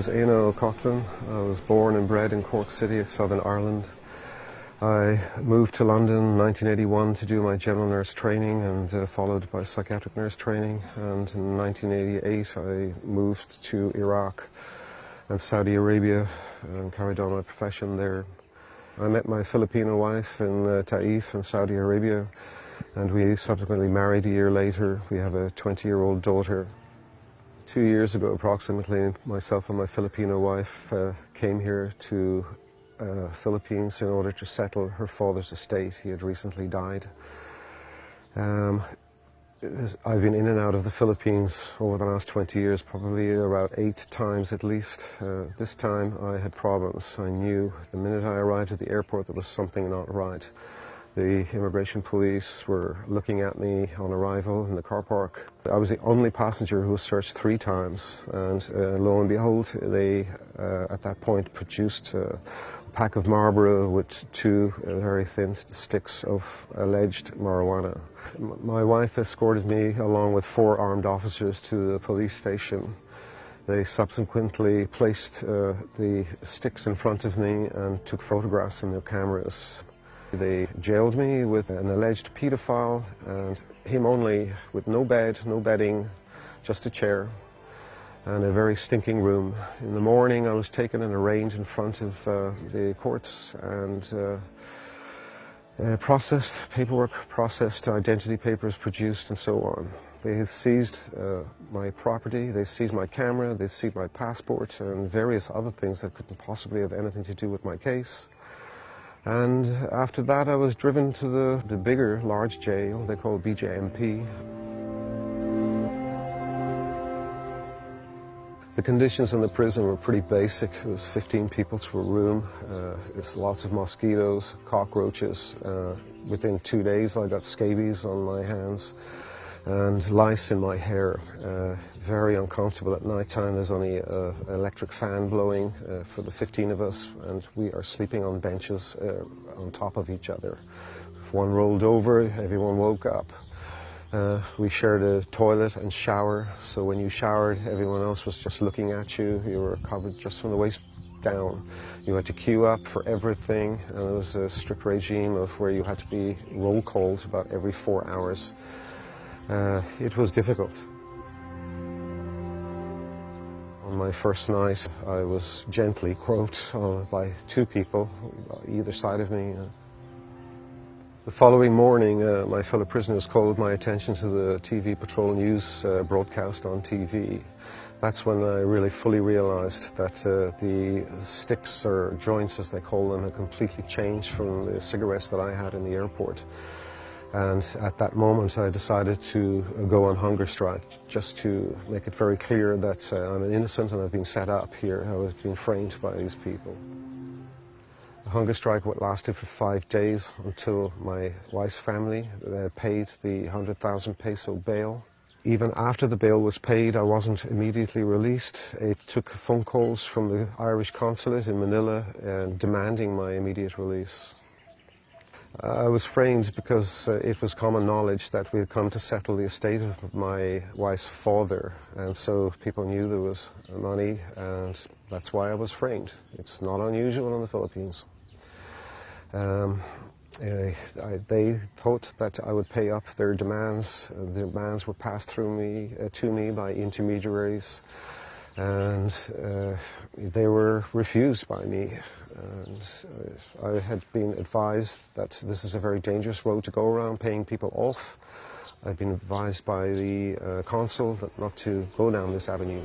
is Eanna Cochlain. I was born and bred in Cork City, Southern Ireland. I moved to London in 1981 to do my general nurse training and followed by psychiatric nurse training. And in 1988 I moved to Iraq and Saudi Arabia and carried on my profession there. I met my Filipino wife in Taif in Saudi Arabia, and we subsequently married a year later. We have a 20-year-old daughter. 2 years ago approximately, myself and my Filipino wife came here to Philippines in order to settle her father's estate. He had recently died. I've been in and out of the Philippines over the last 20 years, probably about 8 times at least. This time I had problems. I knew the minute I arrived at the airport there was something not right. The immigration police were looking at me on arrival in the car park. I was the only passenger who was searched 3 times, and lo and behold, they at that point produced a pack of Marlboro with 2 very thin sticks of alleged marijuana. My wife escorted me along with 4 armed officers to the police station. They subsequently placed the sticks in front of me and took photographs in their cameras. They jailed me with an alleged paedophile and him only, with no bed, no bedding, just a chair and a very stinking room. In the morning I was taken and arraigned in front of the courts and processed, paperwork processed, identity papers produced and so on. They had seized my property, they seized my camera, they seized my passport and various other things that couldn't possibly have anything to do with my case. And after that I was driven to the bigger, large jail they call BJMP. The conditions in the prison were pretty basic. It was 15 people to a room. There's lots of mosquitoes, cockroaches. Within 2 days I got scabies on my hands and lice in my hair. Very uncomfortable at night time. There's only an electric fan blowing for the 15 of us, and we are sleeping on benches on top of each other. If one rolled over, everyone woke up. We shared a toilet and shower, so when you showered, everyone else was just looking at you. You were covered just from the waist down. You had to queue up for everything, and there was a strict regime of where you had to be roll called about every 4 hours. It was difficult. On my first night, I was gently groped by 2 people either side of me. The following morning, my fellow prisoners called my attention to the TV Patrol News broadcast on TV. That's when I really fully realized that the sticks, or joints as they call them, had completely changed from the cigarettes that I had in the airport. And at that moment I decided to go on hunger strike, just to make it very clear that I'm an innocent and I've been set up here. I was being framed by these people. The hunger strike lasted for 5 days until my wife's family paid the 100,000 peso bail. Even after the bail was paid, I wasn't immediately released. It took phone calls from the Irish consulate in Manila demanding my immediate release. I was framed because it was common knowledge that we had come to settle the estate of my wife's father, and so people knew there was money, and that's why I was framed. It's not unusual in the Philippines. They thought that I would pay up their demands. The demands were passed through to me by intermediaries, and they were refused by me. And I had been advised that this is a very dangerous road to go around, paying people off. I'd been advised by the consul that not to go down this avenue.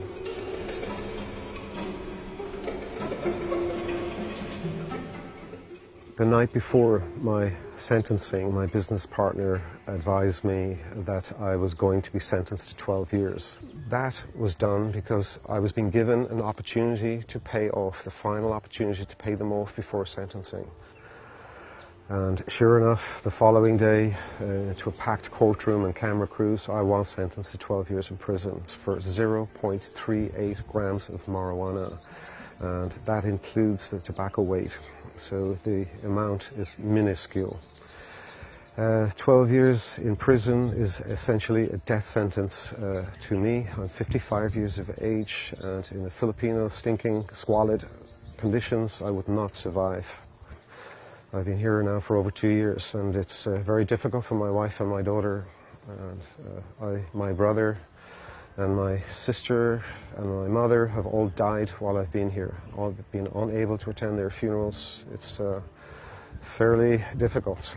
The night before my sentencing, my business partner advised me that I was going to be sentenced to 12 years. That was done because I was being given an opportunity to pay off, the final opportunity to pay them off before sentencing. And sure enough, the following day, to a packed courtroom and camera crews, I was sentenced to 12 years in prison for 0.38 grams of marijuana. And that includes the tobacco weight. So the amount is minuscule. 12 years in prison is essentially a death sentence to me. I'm 55 years of age, and in the Filipino stinking, squalid conditions, I would not survive. I've been here now for over 2 years, and it's very difficult for my wife and my daughter, and my brother and my sister and my mother have all died while I've been here. All been unable to attend their funerals. It's fairly difficult.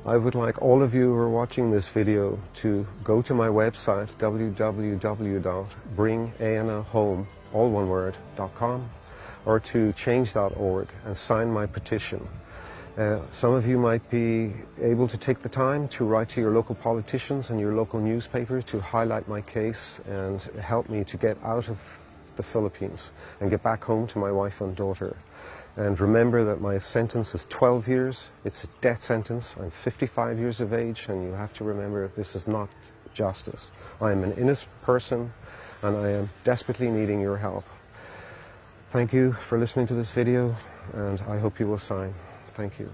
I would like all of you who are watching this video to go to my website www.bringeannahome, all one word, .com, or to change.org and sign my petition. Some of you might be able to take the time to write to your local politicians and your local newspapers to highlight my case and help me to get out of the Philippines and get back home to my wife and daughter. And remember that my sentence is 12 years. It's a death sentence. I'm 55 years of age, and you have to remember this is not justice. I am an innocent person, and I am desperately needing your help. Thank you for listening to this video, and I hope you will sign. Thank you.